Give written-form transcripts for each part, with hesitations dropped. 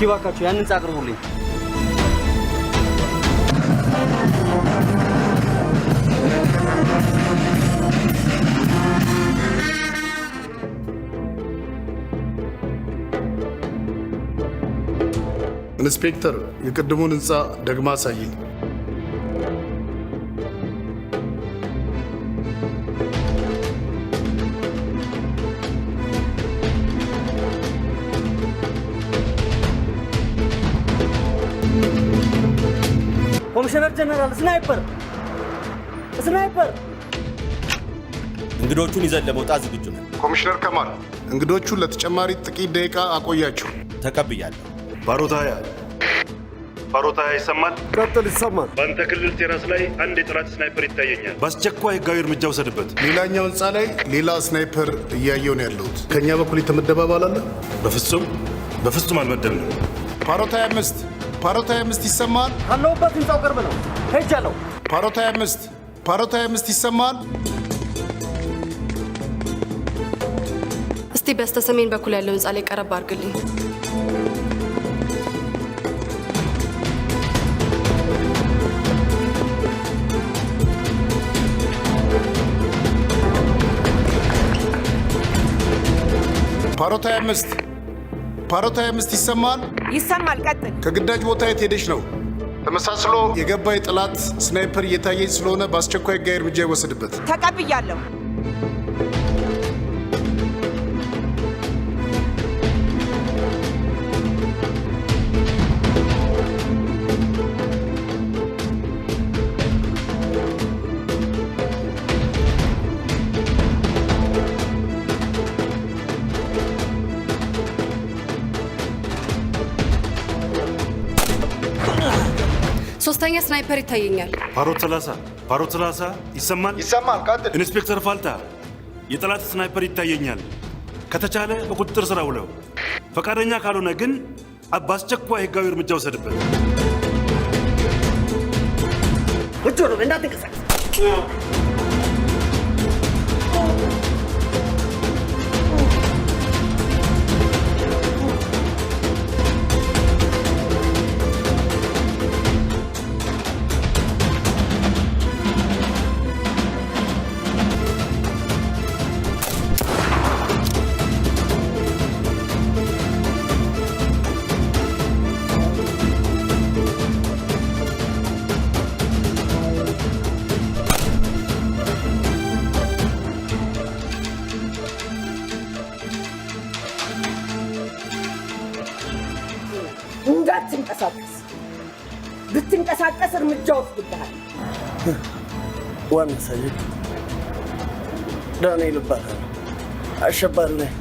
እስኪ ባካችሁ ያንን ህንጻ አቅርቡልኝ። ኢንስፔክተር የቅድሙን ህንጻ ደግማ አሳየኝ። ኮሚሽነር ጀነራል ስናይፐር እንግዶቹን ይዘን ለመውጣት ዝግጁ ነን። ኮሚሽነር ከማል እንግዶቹን ለተጨማሪ ጥቂት ደቂቃ አቆያቸው። ተቀብያለሁ። ባሮታ ይሰማል? ቀጥል። ይሰማል። በአንተ ክልል ቴራስ ላይ አንድ የጠላት ስናይፐር ይታየኛል። በአስቸኳይ ህጋዊ እርምጃ ውሰድበት። ሌላኛው ህንጻ ላይ ሌላ ስናይፐር እያየው ነው ያለሁት። ከኛ በኩል የተመደበ አባል አለ? በፍጹም አልመደብንም። ፓሮታ 25 ይሰማል? ካለሁበት ህንጻው ቅርብ ነው። ሄጃለሁ። ፓሮታ 25 ይሰማል? እስቲ በስተሰሜን በኩል ያለው ህንጻ ላይ ቀረብ አድርግልኝ። ፓሮታ 25 ይሰማል? ይሰማል። ቀጥል። ከግዳጅ ቦታ የት ሄደሽ ነው? ተመሳስሎ የገባ የጠላት ስናይፐር እየታየኝ ስለሆነ በአስቸኳይ ህጋዊ እርምጃ ይወሰድበት። ተቀብያለሁ። ሶስተኛ ስናይፐር ይታየኛል። ፓሮት 30 ይሰማል? ቀጥል። ኢንስፔክተር ፋልታ የጠላት ስናይፐር ይታየኛል። ከተቻለ በቁጥጥር ስር አውለው፣ ፈቃደኛ ካልሆነ ግን በአስቸኳይ ህጋዊ እርምጃ ውሰድበት። እጆሮ እንዳትንቀሳቀስ። ብትንቀሳቀስ እርምጃ ወስድብሃል። ዋና ሰይድ ዳንኤል ይባላል። አሸባሪ ነኝ።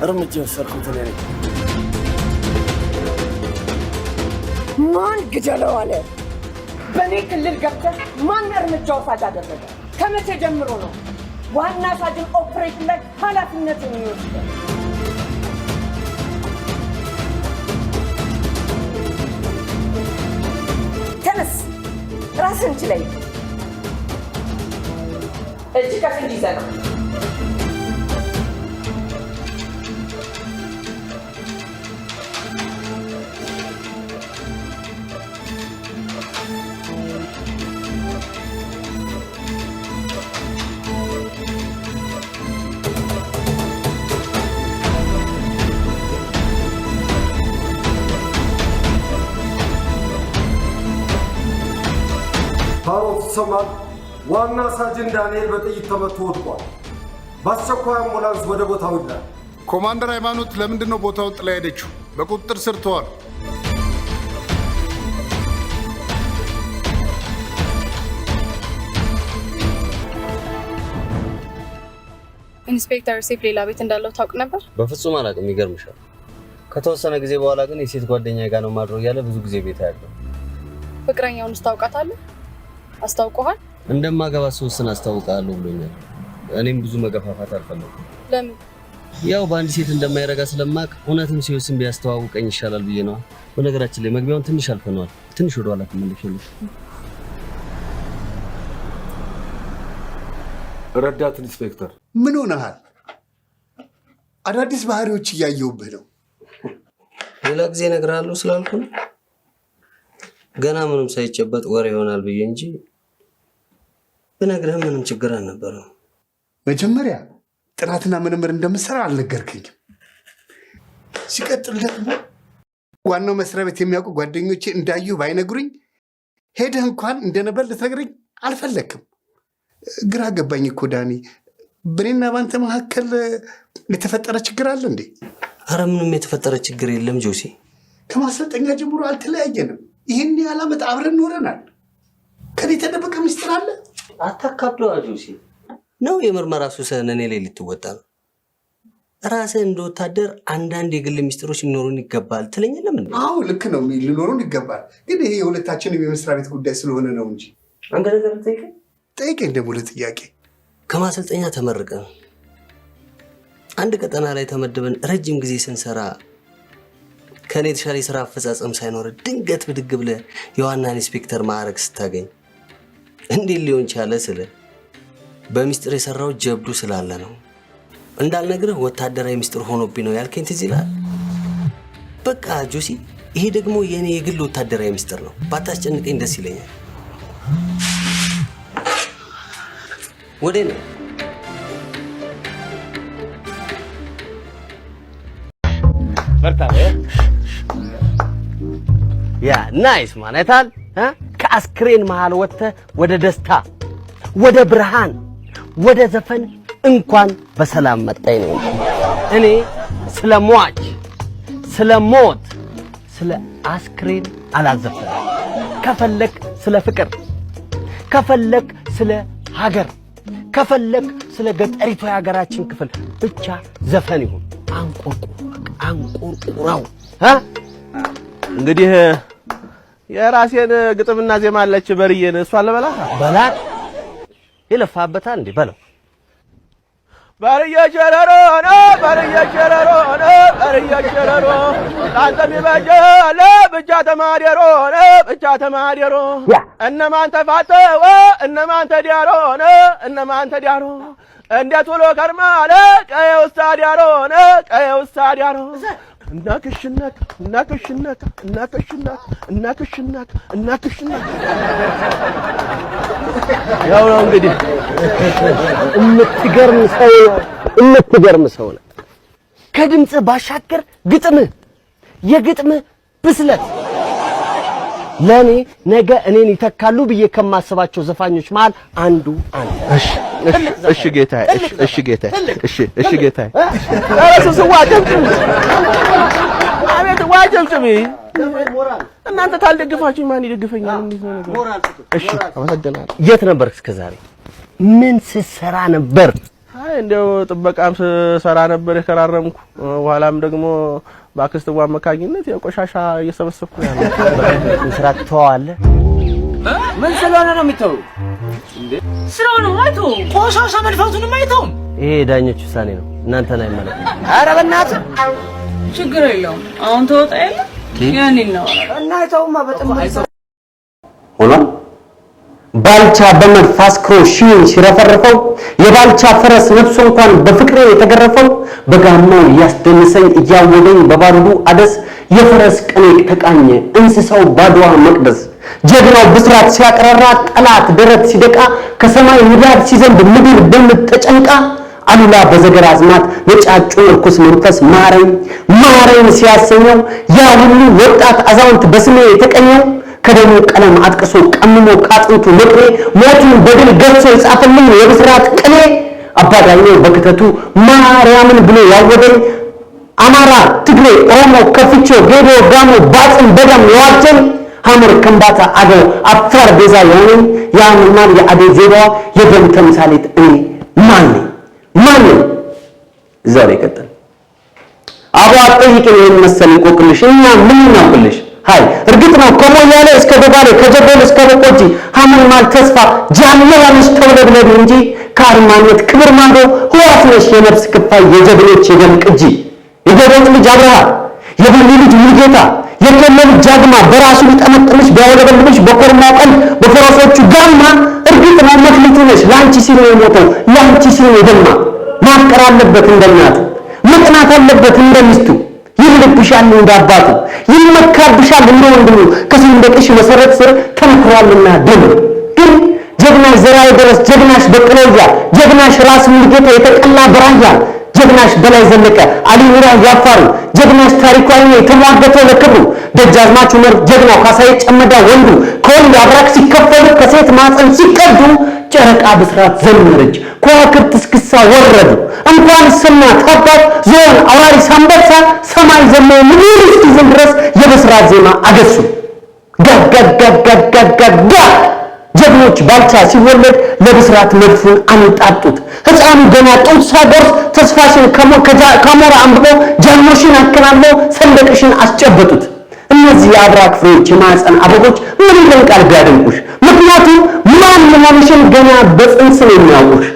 እርምጃ ወሰድኩት እኔ ነኝ። ማን ግደለው አለ? በእኔ ክልል ገብተህ ማን እርምጃ ወሳጅ አደረገ? ከመቼ ጀምሮ ነው ዋና ሳጅን ኦፕሬሽን ላይ ኃላፊነቱን የሚወስደው? ተነስ፣ ራስን ችለኝ። እጅ ከፍንጅ ይዘህ ነው። ፓሮት ይሰማል? ዋና ሳጅን ዳንኤል በጥይት ተመቶ ወድቋል። በአስቸኳይ አምቡላንስ ወደ ቦታው ይላል። ኮማንደር ሃይማኖት ለምንድን ነው ቦታውን ጥላ ሄደችው? በቁጥጥር ስር ተዋል። ኢንስፔክተር ሴፍ ሌላ ቤት እንዳለው ታውቅ ነበር? በፍጹም አላውቅም። ይገርምሻል። ከተወሰነ ጊዜ በኋላ ግን የሴት ጓደኛ ጋር ነው ማድረግ ያለ ብዙ ጊዜ ቤት ያለው። ፍቅረኛውን ታውቃታለህ? አስታውቀዋል? እንደማገባ ሶስትን አስታውቃለሁ ብሎኛል። እኔም ብዙ መገፋፋት አልፈለኩም። ለምን? ያው በአንድ ሴት እንደማይረጋ ስለማቅ እውነትም ሲወስን ቢያስተዋውቀኝ ይሻላል ብዬ ነው። በነገራችን ላይ መግቢያውን ትንሽ አልፈነዋል። ትንሽ ወደ ኋላ ተመለሽልኝ። ረዳት ኢንስፔክተር ምን ሆነሃል? አዳዲስ ባህሪዎች እያየሁብህ ነው። ሌላ ጊዜ እነግርሃለሁ ስላልኩ ገና ምንም ሳይጨበጥ ወሬ ይሆናል ብዬ እንጂ ብነግርህ ምንም ችግር አልነበረም። መጀመሪያ ጥናትና ምርምር እንደምሰራ አልነገርከኝም። ሲቀጥል ደግሞ ዋናው መስሪያ ቤት የሚያውቁ ጓደኞቼ እንዳዩ ባይነግሩኝ ሄደህ እንኳን እንደነበር ልትነግረኝ አልፈለክም። ግራ ገባኝ እኮ ዳኒ። በኔና ባንተ መካከል የተፈጠረ ችግር አለ እንዴ? አረ ምንም የተፈጠረ ችግር የለም ጆሲ። ከማሰልጠኛ ጀምሮ አልተለያየንም። ይህን ያህል ዓመት አብረን ኖረናል። ከኔ የተደበቀ ምስጢር አለ? አታካብደዋ ጆሲ። ነው የምርመራ ሱስህን እኔ ላይ ልትወጣ ነው? ራስህ እንደ ወታደር አንዳንድ የግል ምስጢሮች ሊኖሩን ይገባል ትለኝ ለምን? አዎ ልክ ነው፣ ሊኖሩን ይገባል። ግን ይሄ የሁለታችንም የመስሪያ ቤት ጉዳይ ስለሆነ ነው እንጂ። አንተ ነገር ጠይቀኝ ደግሞ ለጥያቄ። ከማሰልጠኛ ተመርቀን አንድ ቀጠና ላይ ተመድበን ረጅም ጊዜ ስንሰራ ከኔ የተሻለ የሥራ አፈጻጸም ሳይኖር ድንገት ብድግ ብለህ የዋና ኢንስፔክተር ማዕረግ ስታገኝ እንዴት ሊሆን ቻለ ስለ በሚስጥር የሰራው ጀብዱ ስላለ ነው። እንዳልነግርህ ወታደራዊ ሚስጥር ሆኖብኝ ነው ያልከኝ ትዝ ይልሃል? በቃ ጆሲ፣ ይሄ ደግሞ የኔ የግል ወታደራዊ ሚስጥር ነው። ባታስጨንቀኝ ደስ ይለኛል። ወዴ ነው? ያ ናይስ ማለታል ከአስክሬን መሃል ወጥተህ ወደ ደስታ፣ ወደ ብርሃን፣ ወደ ዘፈን እንኳን በሰላም መጣኝ ነው። እኔ ስለ ሟች፣ ስለ ሞት፣ ስለ አስክሬን አላዘፈንም። ከፈለክ ስለ ፍቅር፣ ከፈለክ ስለ ሀገር፣ ከፈለክ ስለ ገጠሪቱ የሀገራችን ክፍል ብቻ ዘፈን ይሁን። አንቆርቁራው እንግዲህ የራሴን ግጥምና ዜማ አለች በርየን እሷን በላት ይለፋበታል እንዴ በለው። በርየ ቸረሮ ነው በርየ ቸረሮ ነው በርየ ቸረሮ ላንተ ቢበጀለ ብቻ ተማሪሮ ነው ብቻ ተማሪሮ እነማን ተፋተው እነማን ተዲያሮ ነው እነማን ተዲያሮ እንዴት ውሎ ከርማለ ቀየው ስታዲያሮ ነው ቀየው ስታዲያሮ እናክሽናክ እናክሽናክ እናክሽናክ እናክሽናክ እናክሽናክ ያው ነው እንግዲህ። የምትገርም ሰው ነው። ከድምጽ ባሻገር ግጥምህ የግጥምህ ብስለት ለኔ ነገ እኔን ይተካሉ ብዬ ከማስባቸው ዘፋኞች መሃል አንዱ። እሺ ጌታዬ፣ እሺ ጌታዬ፣ እሺ ጌታዬ። እሱ ዋጀምጭም አቤት ዋጀምጭም። እናንተ ታልደግፋችሁ ማን ይደግፈኛል? እንዴት ነው ነገር? እሺ አመሰግናለሁ። የት ነበርክ እስከ ዛሬ? ምን ስትሰራ ነበር? አይ እንደው ጥበቃም ስሰራ ነበር የከራረምኩ። በኋላም ደግሞ በአክስት አማካኝነት የቆሻሻ እየሰበሰብኩ ያለው ስራ ትተዋለህ። ምን ስለሆነ ነው የሚተው? ስራውን አይቶ ቆሻሻ መልፋቱንም አይተው። ይሄ ዳኞች ውሳኔ ነው፣ እናንተን አይመለከትም። ኧረ በእናትህ ችግር የለውም። አሁን ተወጣ የለ ያኔ ነው እና አይተውማ በጥምር ሆኖ ባልቻ በመድፍ አስክሮ ሺውን ሲረፈርፈው የባልቻ ፈረስ ነፍሱ እንኳን በፍቅሬ የተገረፈው በጋማው ያስደንሰኝ እያወደኝ በባሩዱ አደስ የፈረስ ቅኔ ተቃኘ እንስሳው ባድዋ መቅደስ ጀግናው ብስራት ሲያቀራራ ጠላት ደረት ሲደቃ ከሰማይ ንዳድ ሲዘንብ ምድር በምጥ ተጨንቃ አሉላ በዘገራ አዝማት ነጫጩ ርኩስ መንፈስ ማረኝ ሲያሰኘው ያ ሁሉ ወጣት አዛውንት በስሜ የተቀኘው ከደሙ ቀለም አጥቅሶ ቀምሞ ካጥንቱ ለቅሬ ሞቱን በድል ገርሶ የጻፈልኝ የብስራት ቅኔ አባዳኛው በክተቱ ማርያምን ብሎ ያወደኝ አማራ፣ ትግሬ፣ ኦሮሞ፣ ከፍቾ፣ ጌዶ፣ ጋሞ ባጽን በደም የዋጀኝ ሐመር፣ ከምባታ፣ አገው፣ አፋር ቤዛ የሆነኝ የአምናን የአዴ ዜባዋ የደም ተምሳሌት እኔ ማን ዛሬ ቀጥል አባ አጠይቅኝ ይሄን መሰል እንቆቅልሽ እኛ ምን እናውቅልሽ? ሃይ እርግጥ ነው ከሞያሌ እስከ ደባሌ ከጀጎል እስከ በቆጂ ሐመልማል ተስፋ ጃንያንሽ ተወለድለድ እንጂ ከአርማነት ክብር ማዶ ህዋት ነሽ የነፍስ ክፋይ የጀግኖች የደም ቅጂ የገበጥ ልጅ አብርሃ የብሉ ልጅ ሙሉጌታ የከለል ጃግማ በራሱ ሊጠመጥምሽ ቢያወለበልብሽ በኮርማው ቀን በፈረሶቹ ጋማ እርግጥ ነው መክሊቱ ነሽ ላንቺ ሲል የሞተው ላንቺ ሲል የደማ ማፍቀር አለበት እንደናት መቅናት አለበት እንደሚስቱ ይህ ልክ ይወድብሻል እንዳባቱ ይመካብሻል እንደ ወንድሙ ከሰንደቅሽ መሰረት ስር ተንክሯልና ደም ግን ጀግናሽ ዘራይ ድረስ ጀግናሽ በቅሎያ ጀግናሽ ራስ ሙሉጌታ የተቀላ በራያ ጀግናሽ በላይ ዘለቀ አሊ ሙራ ያፋሩ ጀግናሽ ታሪኳን የተሟገተው ለክብሩ ደጃዝማች ዑመር ጀግናው ካሳዬ ጨመዳ ወንዱ ከወንድ አብራክ ሲከፈሉ ከሴት ማፀን ሲቀዱ ጨረቃ ብስራት ዘመረች ከዋክብት እስክሳ ወረዱ እንኳን ስና ታባት ዞን አውራሪስ አንበሳ ሰማይ ዘመው ምድር እስኪዝም ድረስ የብስራት ዜማ አገሱ ጋጋጋጋጋጋ ጀግኖች ባልቻ ሲወለድ ለብስራት መድፉን አንጣጡት ህፃኑ ገና ጡት ሳይደርስ ተስፋሽን ከሞራ አንብቦ ጃኖሽን አከናንበው ሰንደቅሽን አስጨበጡት እነዚህ የአብራክ ፍሬዎች የማህፀን አበቦች ምን ይደንቃል ቢያደንቁሽ ምክንያቱም ማን መሆንሽን ገና በጽንስ ነው የሚያውቁሽ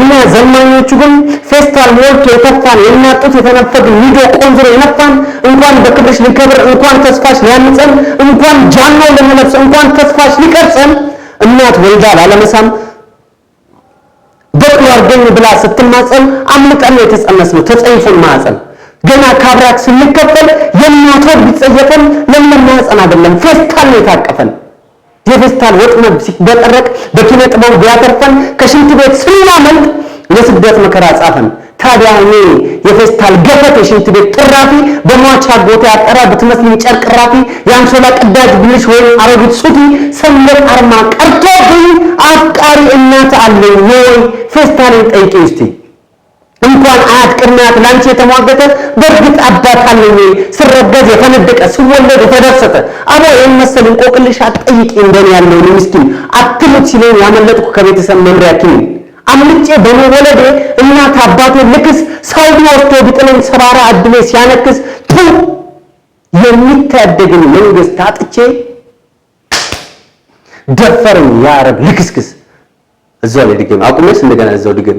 እኛ ዘማኞቹ ግን ፌስታል ሞልቶ የተፋን የናጡት የተነፈግን ኒዶ ቆንዝሮ የነፋን እንኳን በክብርሽ ሊከብር እንኳን ተስፋሽ ሊያንጸን እንኳን ጃኖ ለመለብስ እንኳን ተስፋሽ ሊቀርጸን እናት ወልዳ ላለመሳም በቅሎ አርገኝ ብላ ስትማጸን አምልጠን የተጸነስነው ተጸይፎን ማጸን ገና ካብራክ ስንከፈል የእናት ወድ ቢጸየፈን ለምን ማጸን አይደለም ፌስታል ነው የታቀፈን የፌስታል ወጥመድ ሲበጠረቅ በኪነ ጥበብ ቢያተርፈን ከሽንት ቤት ስናመልጥ የስደት መከራ ጻፈን ታዲያ እኔ የፌስታል ገፈት የሽንት ቤት ጥራፊ በሟቻ ጎታ ያጠራ በትመስልኝ ጨርቅ ራፊ የአንሶላ ቅዳጅ ብልሽ ወይ አሮጊት ሱቲ ሰንደቅ አርማ ቀርቶብኝ አፍቃሪ እናት አለኝ ወይ ፌስታልን ጠይቂ እስቲ እንኳን አያት ቅድሚያት ላንቺ የተሟገተ በእርግጥ አባት አለኝ ስረገዝ የተነደቀ ስወለድ የተደሰተ አቦ የመሰል እንቆቅልሽ አትጠይቂ እንደኔ ያለው ምስኪን አትሙት ሲለኝ ያመለጥኩ ከቤተሰብ መምሪያ ኪኒን አምልጬ በመወለዴ እናት አባቴ ልክስ ሳውዲ ወስዶ ቢጥለኝ ሰባራ አድሜ ሲያነክስ ቱ የሚታደግን መንግስት አጥቼ ደፈረኝ ያረብ ልክስክስ እዛው ላይ ድገም አቁመስ እንደገና እዛው ድገም